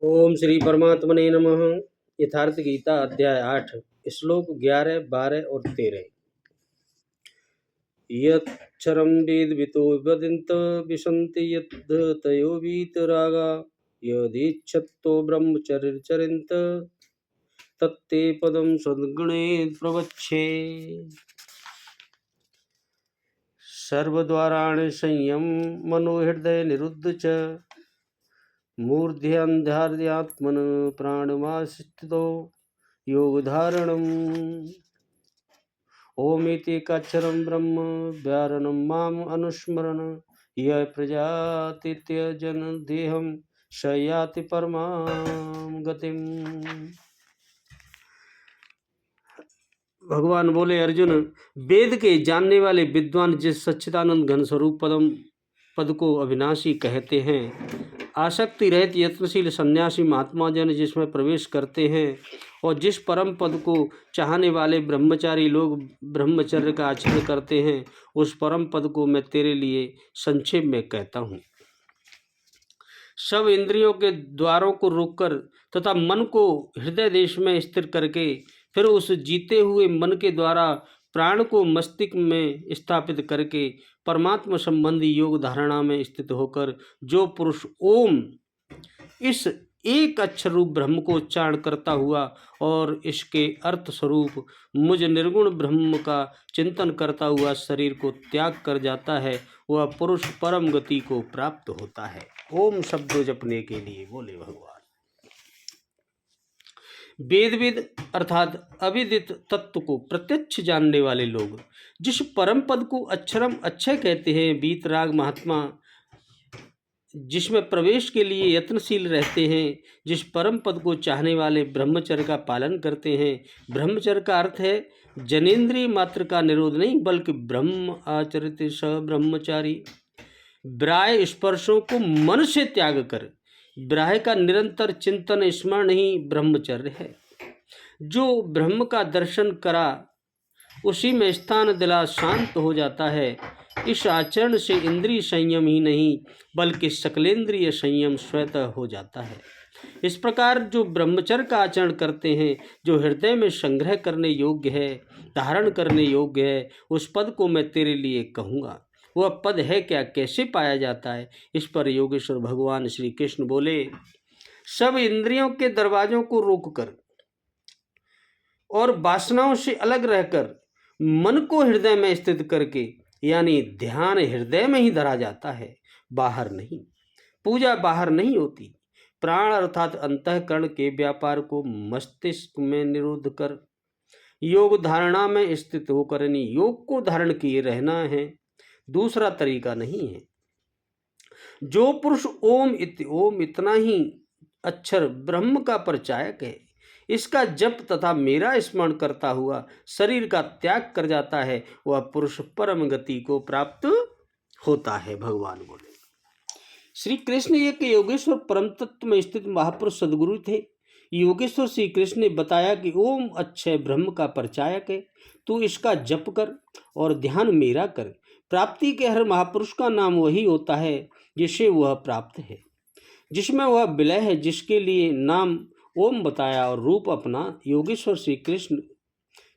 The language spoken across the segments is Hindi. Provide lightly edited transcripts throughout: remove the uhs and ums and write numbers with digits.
ओम श्री परमात्मने नमः। यथार्थ गीता अध्याय 8 श्लोक 11, 12 और 13। यच्छरं वेदवितो वदन्त विशन्ति यद्धतयो वीतरागा यदीच्छतो ब्रह्मचर्यचरन्त तत्ते पदं सद्गुणे प्रवक्षे। सर्वद्वाराणि संयम मनोहृदय निरुद्ध च मूर्ध्यात्मन प्राणमास्थितो योगधारणम्। ओमिति काक्षरं ब्रह्म व्यारणं माम अनुस्मरण यः प्रजातित्यजन देहं स याति परमां गतिम्। भगवान बोले, अर्जुन, वेद के जानने वाले विद्वान जिस सच्चिदानंद घन स्वरूप पद को अविनाशी कहते हैं, आसक्ति रहित यत्नशील सन्यासी महात्मा जन जिसमें प्रवेश करते हैं और जिस परम पद को चाहने वाले ब्रह्मचारी लोग ब्रह्मचर्य का आचरण करते हैं, उस परम पद को मैं तेरे लिए संक्षेप में कहता हूँ। सब इंद्रियों के द्वारों को रोककर तथा मन को हृदय देश में स्थिर करके फिर उस जीते हुए मन के द्वारा प्राण को मस्तिष्क में स्थापित करके परमात्मा संबंधी योग धारणा में स्थित होकर जो पुरुष ओम इस एक अक्षर रूप ब्रह्म को उच्चारण करता हुआ और इसके अर्थ स्वरूप मुझ निर्गुण ब्रह्म का चिंतन करता हुआ शरीर को त्याग कर जाता है, वह पुरुष परम गति को प्राप्त होता है। ओम शब्द जपने के लिए बोले भगवान। वेदविद अर्थात अविदित तत्व को प्रत्यक्ष जानने वाले लोग जिस परम पद को अक्षरम अक्षय कहते हैं, वीतराग महात्मा जिसमें प्रवेश के लिए यत्नशील रहते हैं, जिस परम पद को चाहने वाले ब्रह्मचर्य का पालन करते हैं। ब्रह्मचर्य का अर्थ है जनेन्द्रिय मात्र का निरोध नहीं, बल्कि ब्रह्म आचरित स ब्रह्मचारी। ब्राह्य स्पर्शों को मन से त्याग कर ब्राह्य का निरंतर चिंतन स्मरण ही ब्रह्मचर्य है। जो ब्रह्म का दर्शन करा उसी में स्थान दिला शांत हो जाता है। इस आचरण से इंद्रिय संयम ही नहीं बल्कि सकलेंद्रिय संयम स्वतः हो जाता है। इस प्रकार जो ब्रह्मचर्य का आचरण करते हैं, जो हृदय में संग्रह करने योग्य है, धारण करने योग्य है, उस पद को मैं तेरे लिए कहूँगा। वह पद है क्या, कैसे पाया जाता है? इस पर योगेश्वर भगवान श्री कृष्ण बोले, सब इंद्रियों के दरवाजों को रोककर और वासनाओं से अलग रहकर मन को हृदय में स्थित करके, यानी ध्यान हृदय में ही धरा जाता है, बाहर नहीं। पूजा बाहर नहीं होती। प्राण अर्थात अंतःकरण के व्यापार को मस्तिष्क में निरोध कर योग धारणा में स्थित होकर यानी योग को धारण किए रहना है, दूसरा तरीका नहीं है। जो पुरुष ओम इतना ही अक्षर ब्रह्म का परिचायक है, इसका जप तथा मेरा स्मरण करता हुआ शरीर का त्याग कर जाता है, वह पुरुष परम गति को प्राप्त होता है। भगवान बोले, श्री कृष्ण एक योगेश्वर परम तत्व में स्थित महापुरुष सदगुरु थे। योगेश्वर श्री कृष्ण ने बताया कि ओम अक्षय ब्रह्म का परिचायक है, तू इसका जप कर और ध्यान मेरा कर। प्राप्ति के हर महापुरुष का नाम वही होता है जिसे वह प्राप्त है, जिसमें वह विलय है, जिसके लिए नाम ओम बताया और रूप अपना। योगेश्वर श्री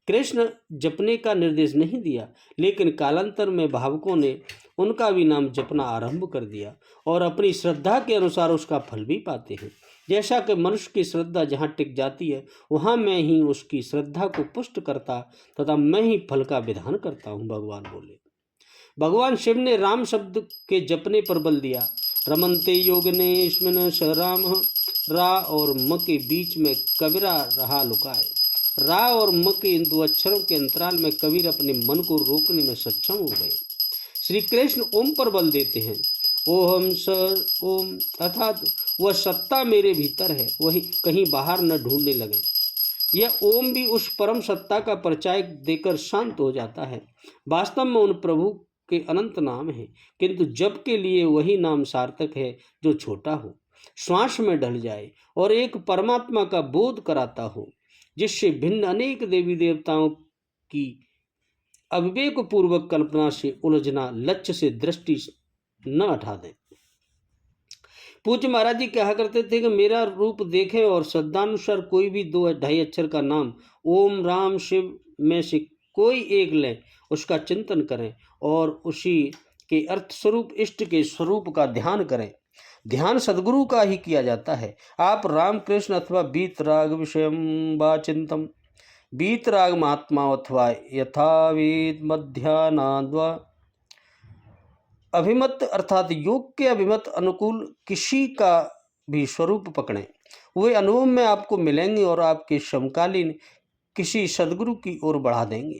कृष्ण जपने का निर्देश नहीं दिया, लेकिन कालांतर में भावकों ने उनका भी नाम जपना आरंभ कर दिया और अपनी श्रद्धा के अनुसार उसका फल भी पाते हैं। जैसा कि मनुष्य की श्रद्धा जहाँ टिक जाती है, वहाँ मैं ही उसकी श्रद्धा को पुष्ट करता तथा मैं ही फल का विधान करता हूँ। भगवान बोले, भगवान शिव ने राम शब्द के जपने पर बल दिया। रमनते योग ने इसमें स राम, रा और म के बीच में कबीरा रहा लुकाए। रा और म के इन दो अक्षरों के अंतराल में कबीर अपने मन को रोकने में सक्षम हो गए। श्री कृष्ण ओम पर बल देते हैं। ओम स ओम अर्थात वह सत्ता मेरे भीतर है, वही कहीं बाहर न ढूंढने लगे। यह ओम भी उस परम सत्ता का परिचय देकर शांत हो जाता है। वास्तव में उन प्रभु के अनंत नाम हैं, किंतु जप के लिए वही नाम सार्थक है जो छोटा हो, श्वास में ढल जाए और एक परमात्मा का बोध कराता हो, जिससे भिन्न अनेक देवी देवताओं की अविवेक पूर्वक कल्पना से उलझना लक्ष्य से दृष्टि न हटा दे। पूज्य महाराज जी कहा करते थे कि मेरा रूप देखें और श्रद्धानुसार कोई भी 2-2.5 अक्षर का नाम ओम राम शिव में से कोई एक लें, उसका चिंतन करें और उसी के अर्थ स्वरूप इष्ट के स्वरूप का ध्यान करें। ध्यान सद्गुरु का ही किया जाता है। आप राम कृष्ण अथवा वीतराग विषयम वा चिंतम, वीतराग महात्मा अथवा यथावेद मध्यानाद्वा अभिमत अर्थात योग के अभिमत अनुकूल किसी का भी स्वरूप पकड़ें, वे अनुभव में आपको मिलेंगे और आपके समकालीन किसी सद्गुरु की ओर बढ़ा देंगे,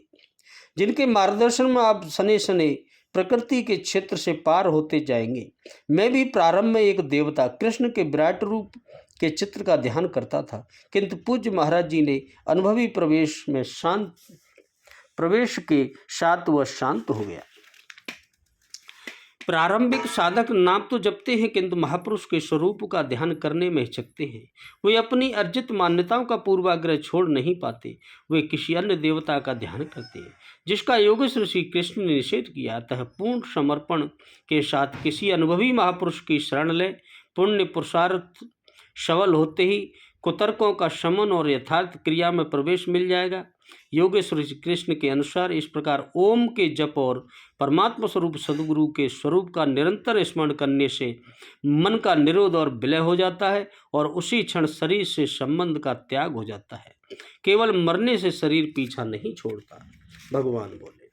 जिनके मार्गदर्शन में आप सने सने प्रकृति के क्षेत्र से पार होते जाएंगे। मैं भी प्रारंभ में एक देवता कृष्ण के विराट रूप के चित्र का ध्यान करता था, किंतु पूज्य महाराज जी ने अनुभवी प्रवेश के साथ वह शांत हो गया। प्रारंभिक साधक नाम तो जपते हैं, किंतु महापुरुष के स्वरूप का ध्यान करने में हिचकते हैं। वे अपनी अर्जित मान्यताओं का पूर्वाग्रह छोड़ नहीं पाते, वे किसी अन्य देवता का ध्यान करते हैं जिसका योगेश्वर श्री कृष्ण ने निषेध किया। अतः पूर्ण समर्पण के साथ किसी अनुभवी महापुरुष की शरण लें। पुण्य पुरुषार्थ सबल होते ही कुतर्कों का शमन और यथार्थ क्रिया में प्रवेश मिल जाएगा। योगेश्वर श्री कृष्ण के अनुसार इस प्रकार ओम के जप और परमात्मा स्वरूप सद्गुरु के स्वरूप का निरंतर स्मरण करने से मन का निरोध और विलय हो जाता है और उसी क्षण शरीर से संबंध का त्याग हो जाता है। केवल मरने से शरीर पीछा नहीं छोड़ता। भगवान बोले,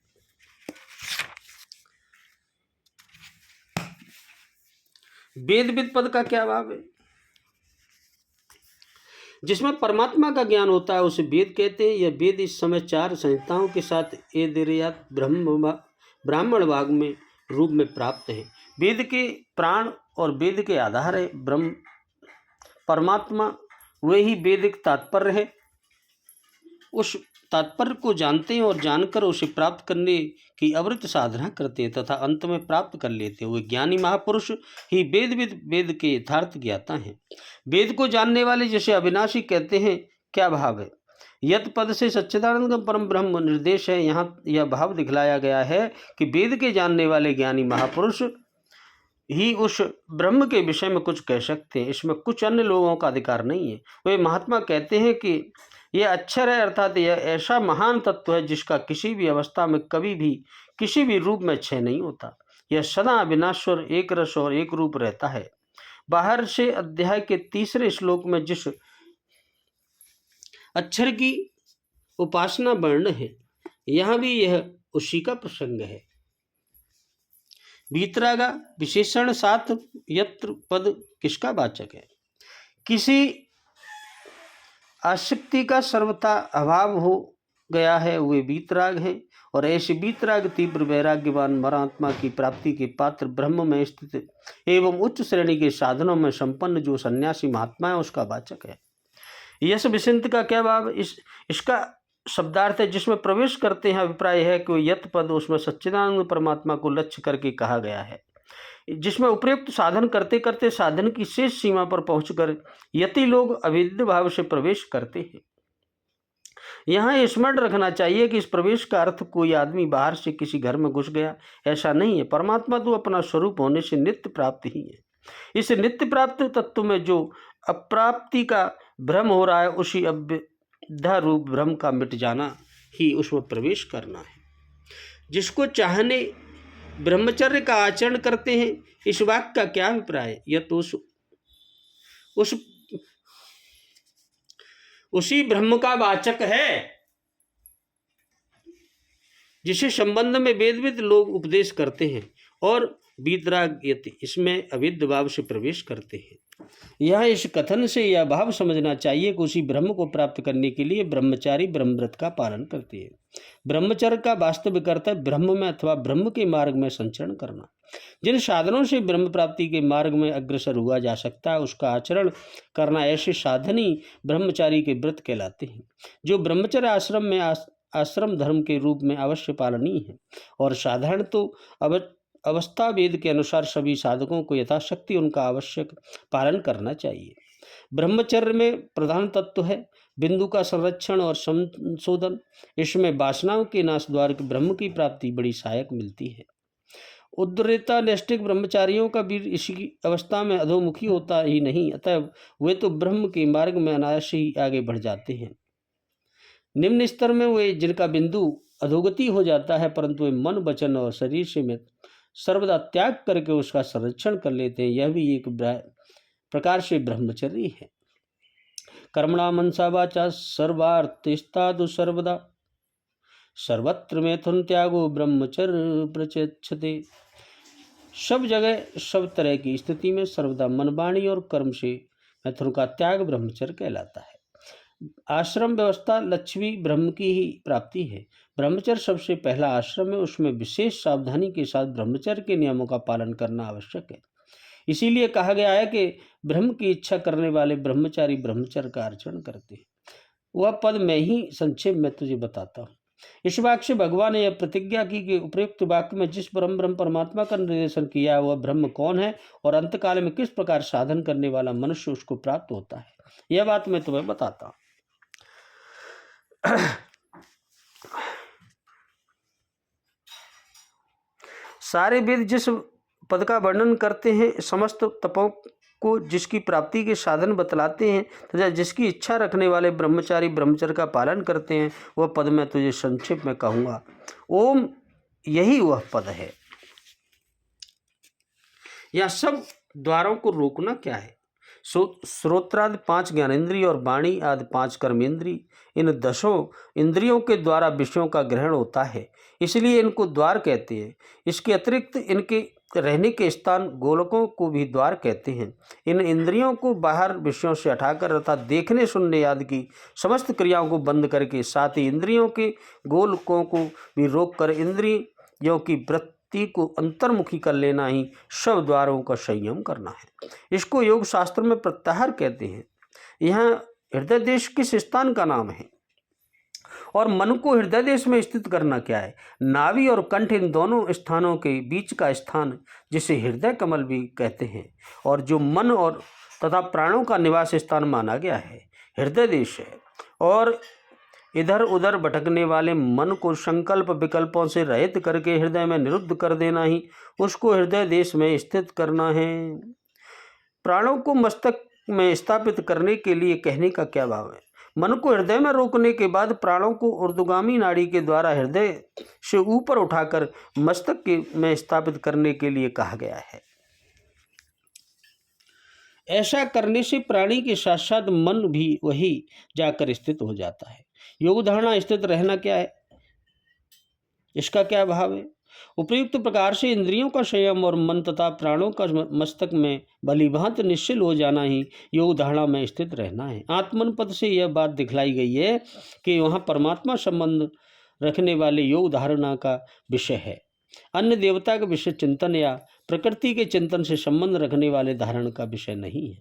वेद विद पद का क्या भाव है? जिसमें परमात्मा का ज्ञान होता है उसे वेद कहते हैं। यह वेद इस समय 4 संहिताओं के साथ एदेरयात ब्राह्मण भाग में रूप में प्राप्त है। वेद के प्राण और वेद के आधार है ब्रह्म परमात्मा, वही वेदिक तात्पर्य है। उस तात्पर्य को जानते हैं और जानकर उसे प्राप्त करने की अविरत साधना करते हैं तथा अंत में प्राप्त कर लेते हैं। वे ज्ञानी महापुरुष ही वेद के यथार्थ ज्ञाता हैं। वेद को जानने वाले जिसे अविनाशी कहते हैं, क्या भाव है? यत पद से सच्चिदानंद परम ब्रह्म निर्देश है। यहाँ यह भाव दिखलाया गया है कि वेद के जानने वाले ज्ञानी महापुरुष ही उस ब्रह्म के विषय में कुछ कह सकते हैं, इसमें कुछ अन्य लोगों का अधिकार नहीं है। वे महात्मा कहते हैं कि यह अक्षर है, अर्थात यह ऐसा महान तत्व है जिसका किसी भी अवस्था में कभी भी किसी भी रूप में क्षय नहीं होता। यह सदा अविनाश्वर एक रस और एक रूप रहता है। बाहर से अध्याय के 3 श्लोक में जिस अक्षर की उपासना वर्ण है, यहाँ भी यह उसी का प्रसंग है। वीतरागा विशेषण 7 यत्र पद किसका वाचक है? किसी आसक्ति का सर्वथा अभाव हो गया है, वे वीतराग हैं। और ऐसे वीतराग तीव्र वैराग्यवान मरात्मा की प्राप्ति के पात्र ब्रह्म में स्थित एवं उच्च श्रेणी के साधनों में संपन्न जो सन्यासी महात्मा है उसका वाचक है। यश विसंत का क्या भाव? इसका शब्दार्थ है जिसमें प्रवेश करते हैं। अभिप्राय है कि यत पद उसमें सच्चिदानंद परमात्मा को लक्ष्य करके कहा गया है, जिसमें उपयुक्त साधन करते करते साधन की शेष सीमा पर पहुंचकर यति लोग अविद्य भाव से प्रवेश करते हैं। यहाँ स्मरण रखना चाहिए कि इस प्रवेश का अर्थ कोई आदमी बाहर से किसी घर में घुस गया, ऐसा नहीं है। परमात्मा तो अपना स्वरूप होने से नित्य प्राप्त ही है। इस नित्य प्राप्त तत्व में जो अप्राप्ति का भ्रम हो रहा है, उसी अविद्या रूप भ्रम का मिट जाना ही उसमें प्रवेश करना है। जिसको चाहने ब्रह्मचर्य का आचरण करते हैं, इस वाक्य का क्या अभिप्राय? यह तो उसी ब्रह्म का वाचक है जिसे संबंध में वेद लोग उपदेश करते हैं और वीतराग यति इसमें अविद्य भाव से प्रवेश करते हैं। यह इस कथन से यह भाव समझना चाहिए कि उसी ब्रह्म को प्राप्त करने के लिए ब्रह्मचारी ब्रह्मव्रत का पालन करते हैं। ब्रह्मचर्य का वास्तविक अर्थ है ब्रह्म में अथवा ब्रह्म के मार्ग में संचरण करना। जिन साधनों से ब्रह्म प्राप्ति के मार्ग में अग्रसर हुआ जा सकता है उसका आचरण करना, ऐसे साधन ही ब्रह्मचारी के व्रत कहलाते हैं, जो ब्रह्मचर्य आश्रम में आश्रम धर्म के रूप में अवश्य पालनीय है। और साधारण तो अवस्था वेद के अनुसार सभी साधकों को यथाशक्ति उनका आवश्यक पालन करना चाहिए। ब्रह्मचर्य में प्रधान तत्व है बिंदु का संरक्षण और संशोधन। इसमें वासनाओं के नाश द्वार ब्रह्म की प्राप्ति बड़ी सहायक मिलती है। उद्रेता नैष्ठिक ब्रह्मचारियों का वीर इसी अवस्था में अधोमुखी होता ही नहीं, अतः वे तो ब्रह्म के मार्ग में अनायास ही आगे बढ़ जाते हैं। निम्न स्तर में वे जिनका बिंदु अधोगति हो जाता है, परंतु वे मन वचन और शरीर से में सर्वदा त्याग करके उसका संरक्षण कर लेते हैं, यह भी एक प्रकार से ब्रह्मचर्य है। कर्मणा मनसा वाचा सर्वार्थिस्तादु सर्वदा सर्वत्र मैथुन त्यागो ब्रह्मचर्य प्रचक्षते। सब जगह सब तरह की स्थिति में सर्वदा मन वाणी और कर्म से मैथुन का त्याग ब्रह्मचर्य कहलाता है। आश्रम व्यवस्था लक्ष्मी ब्रह्म की ही प्राप्ति है। ब्रह्मचर्य सबसे पहला आश्रम है, उसमें विशेष सावधानी के साथ ब्रह्मचर्य के नियमों का पालन करना आवश्यक है। इसीलिए कहा गया है कि ब्रह्म की इच्छा करने वाले ब्रह्मचारी ब्रह्मचर्य का आचरण करते हैं। वह पद मैं ही संक्षेप में तुझे बताता हूँ। इस वाक्य से भगवान ने यह प्रतिज्ञा की कि उपयुक्त वाक्य में जिस ब्रह्म परमात्मा का निर्देशन किया वह ब्रह्म कौन है और अंतकाल में किस प्रकार साधन करने वाला मनुष्य उसको प्राप्त होता है, यह बात मैं तुम्हें बताता हूँ। सारे वेद जिस पद का वर्णन करते हैं, समस्त तपों को जिसकी प्राप्ति के साधन बतलाते हैं तथा जिसकी इच्छा रखने वाले ब्रह्मचारी ब्रह्मचर्य का पालन करते हैं, वह पद मैं तुझे संक्षेप में कहूँगा। ओम यही वह पद है। यह सब द्वारों को रोकना क्या है? श्रोत्रादि 5 ज्ञानेन्द्रिय और वाणी आदि 5 कर्मेंद्रिय, इन 10 इंद्रियों के द्वारा विषयों का ग्रहण होता है, इसलिए इनको द्वार कहते हैं। इसके अतिरिक्त इनके रहने के स्थान गोलकों को भी द्वार कहते हैं। इन इंद्रियों को बाहर विषयों से हटाकर अर्थात देखने सुनने आदि की समस्त क्रियाओं को बंद करके साथ ही इंद्रियों के गोलकों को भी रोककर इंद्रियों की वृत्ति को अंतर्मुखी कर लेना ही सब द्वारों का संयम करना है। इसको योग शास्त्र में प्रत्याहार कहते हैं। यहाँ हृदय देश किस स्थान का नाम है और मन को हृदय देश में स्थित करना क्या है? नाभि और कंठ इन दोनों स्थानों के बीच का स्थान जिसे हृदय कमल भी कहते हैं और जो मन और तथा प्राणों का निवास स्थान माना गया है, हृदय देश है। और इधर उधर भटकने वाले मन को संकल्प विकल्पों से रहित करके हृदय में निरुद्ध कर देना ही उसको हृदय देश में स्थित करना है। प्राणों को मस्तक में स्थापित करने के लिए कहने का क्या भाव है? मन को हृदय में रोकने के बाद प्राणों को ऊर्ध्वगामी नाड़ी के द्वारा हृदय से ऊपर उठाकर मस्तक में स्थापित करने के लिए कहा गया है। ऐसा करने से प्राणी के साथ साथ मन भी वही जाकर स्थित हो जाता है। योग धारणा स्थित रहना क्या है, इसका क्या भाव है? उपयुक्त प्रकार से इंद्रियों का संयम और मन तथा प्राणों का मस्तक में भलीभांति निश्चल हो जाना ही योग धारणा में स्थित रहना है। आत्मन पद से यह बात दिखलाई गई है कि वहाँ परमात्मा संबंध रखने वाले योग धारणा का विषय है, अन्य देवता का विषय चिंतन या प्रकृति के चिंतन से संबंध रखने वाले धारण का विषय नहीं है।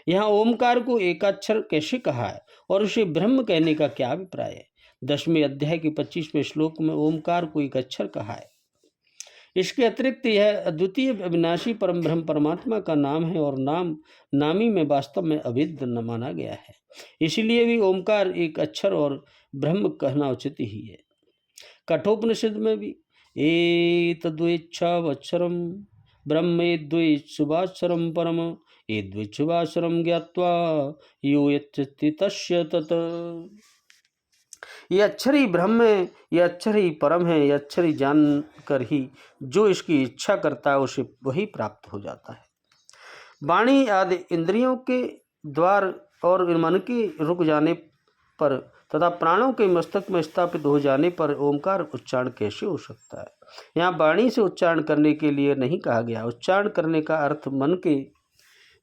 यहाँ ओमकार को एकाक्षर कैसे कहा है और उसे ब्रह्म कहने का क्या अभिप्राय है? 10वें अध्याय के 25वें श्लोक में ओमकार को एक अक्षर कहा है। इसके अतिरिक्त यह अद्वितीय अविनाशी परम ब्रह्म परमात्मा का नाम है और नामी में वास्तव में अभिन्न न माना गया है, इसलिए भी ओमकार एक अक्षर और ब्रह्म कहना उचित ही है। कठोपनिषद में भी एतद्वेच्छावक्षरम ब्रह्मेद्वेच्छुभाक्षरम परम एद्वेच्छुभाक्षरम ज्ञात्वा यो यच्छति तस्य तत्। ये अक्षर ही ब्रह्म है, ये अक्षर ही परम है, ये अक्षर ही जान कर ही जो इसकी इच्छा करता है उसे वही प्राप्त हो जाता है। वाणी आदि इंद्रियों के द्वार और मन के रुक जाने पर तथा प्राणों के मस्तक में स्थापित हो जाने पर ओमकार उच्चारण कैसे हो सकता है? यहाँ वाणी से उच्चारण करने के लिए नहीं कहा गया। उच्चारण करने का अर्थ मन के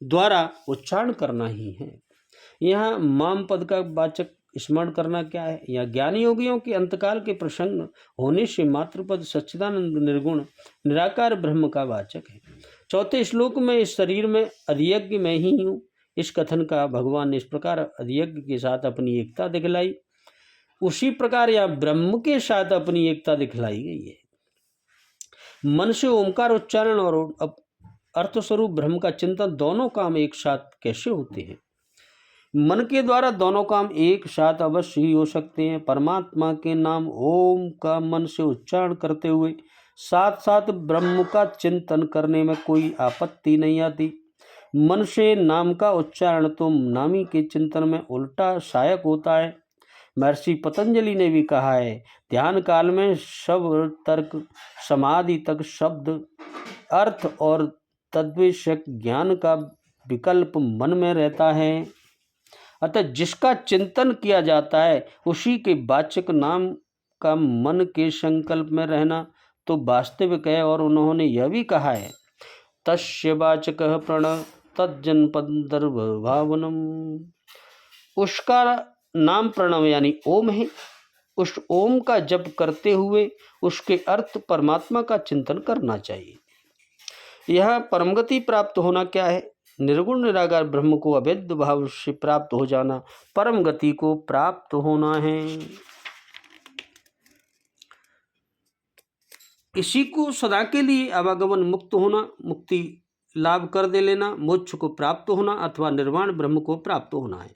द्वारा उच्चारण करना ही है। यहाँ माम पद का वाचक स्मरण करना क्या है? यहाँ ज्ञानी योगियों के अंतकाल के प्रसंग होने से मातृपद सच्चिदानंद निर्गुण निराकार ब्रह्म का वाचक है। 4 श्लोक में इस शरीर में अधियज्ञ मैं ही हूँ, इस कथन का भगवान ने इस प्रकार अधियज्ञ के साथ अपनी एकता दिखलाई, उसी प्रकार यहाँ ब्रह्म के साथ अपनी एकता दिखलाई गई है। मन से ओंकार उच्चारण और अर्थस्वरूप ब्रह्म का चिंतन दोनों काम एक साथ कैसे होते हैं? मन के द्वारा दोनों काम एक साथ अवश्य ही हो सकते हैं। परमात्मा के नाम ओम का मन से उच्चारण करते हुए साथ साथ ब्रह्म का चिंतन करने में कोई आपत्ति नहीं आती। मन से नाम का उच्चारण तो नामी के चिंतन में उल्टा सहायक होता है। महर्षि पतंजलि ने भी कहा है, ध्यान काल में सब तर्क समाधि तक शब्द अर्थ और तद्विषयक ज्ञान का विकल्प मन में रहता है। अतः जिसका चिंतन किया जाता है उसी के वाचक नाम का मन के संकल्प में रहना तो वास्तविक है। और उन्होंने यह भी कहा है, तस्य वाचकः प्रणव तज्जनपदर्भावनम, उसका नाम प्रणव यानी ओम है। उस ओम का जप करते हुए उसके अर्थ परमात्मा का चिंतन करना चाहिए। यह परमगति प्राप्त होना क्या है? निर्गुण निराकार ब्रह्म को अभेद भाव से प्राप्त हो जाना परम गति को प्राप्त होना है। इसी को सदा के लिए आवागमन मुक्त होना, मुक्ति लाभ कर दे लेना, मोक्ष को प्राप्त होना अथवा निर्वाण ब्रह्म को प्राप्त होना है।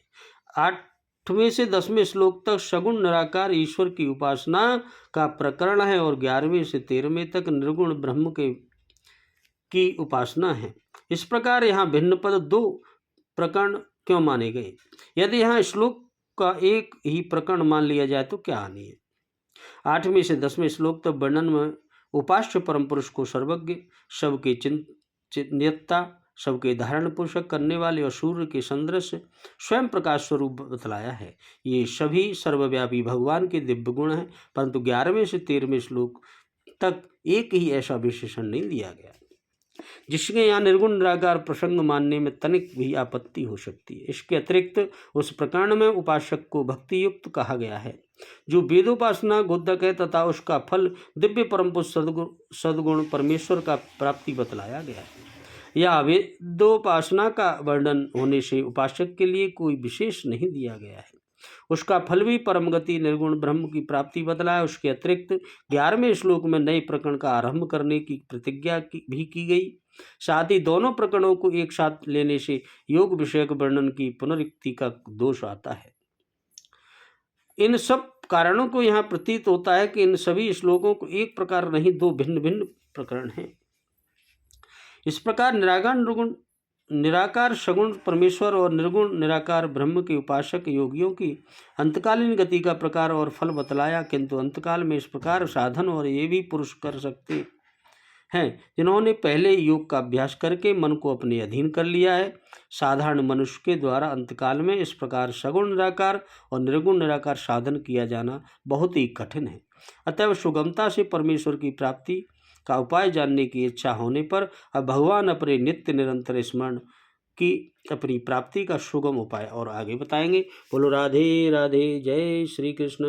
8वें से 10वें श्लोक तक सगुण निराकार ईश्वर की उपासना का प्रकरण है और 11वें से 13वें तक निर्गुण ब्रह्म की उपासना है। इस प्रकार यहाँ भिन्न पद 2 प्रकरण क्यों माने गए? यदि यहाँ श्लोक का एक ही प्रकरण मान लिया जाए तो क्या हानि है? 8वें से 10वें श्लोक तक वर्णन में उपास्य परम पुरुष को सर्वज्ञ, सबके चिन्नियता, सबके धारण पोषक करने वाले और सूर्य के सदृश स्वयं प्रकाश स्वरूप बतलाया है। ये सभी सर्वव्यापी भगवान के दिव्य गुण हैं, परंतु 11वें से 13वें श्लोक तक एक ही ऐसा विशेषण नहीं दिया गया जिसके यहाँ निर्गुण निराकार प्रसंग मानने में तनिक भी आपत्ति हो सकती है। इसके अतिरिक्त उस प्रकरण में उपासक को भक्ति युक्त कहा गया है जो वेदोपासना गोदक है तथा उसका फल दिव्य परम पुरुष सद्गुण परमेश्वर का प्राप्ति बतलाया गया है। यह वेदोपासना का वर्णन होने से उपासक के लिए कोई विशेष नहीं दिया गया है। उसका फल भी परम गति निर्गुण ब्रह्म की प्राप्ति बतलाया। उसके अतिरिक्त 11वें श्लोक में नए प्रकरण का आरंभ करने की प्रतिज्ञा भी की गई। साथ ही दोनों प्रकरणों को एक साथ लेने से योग विषयक वर्णन की पुनरुक्ति का दोष आता है। इन सब कारणों को यहाँ प्रतीत होता है कि इन सभी श्लोकों को एक प्रकार नहीं, 2 भिन्न भिन्न प्रकरण हैं। इस प्रकार निराकार सगुण परमेश्वर और निर्गुण निराकार ब्रह्म के उपासक योगियों की अंतकालीन गति का प्रकार और फल बतलाया। किंतु अंतकाल में इस प्रकार साधन और ये भी पुरुष कर सकते हैं जिन्होंने पहले योग का अभ्यास करके मन को अपने अधीन कर लिया है। साधारण मनुष्य के द्वारा अंतकाल में इस प्रकार सगुण निराकार और निर्गुण निराकार साधन किया जाना बहुत ही कठिन है। अतएव सुगमता से परमेश्वर की प्राप्ति का उपाय जानने की इच्छा होने पर अब भगवान अपने नित्य निरंतर स्मरण की अपनी प्राप्ति का सुगम उपाय और आगे बताएंगे। बोलो राधे राधे, जय श्री कृष्ण।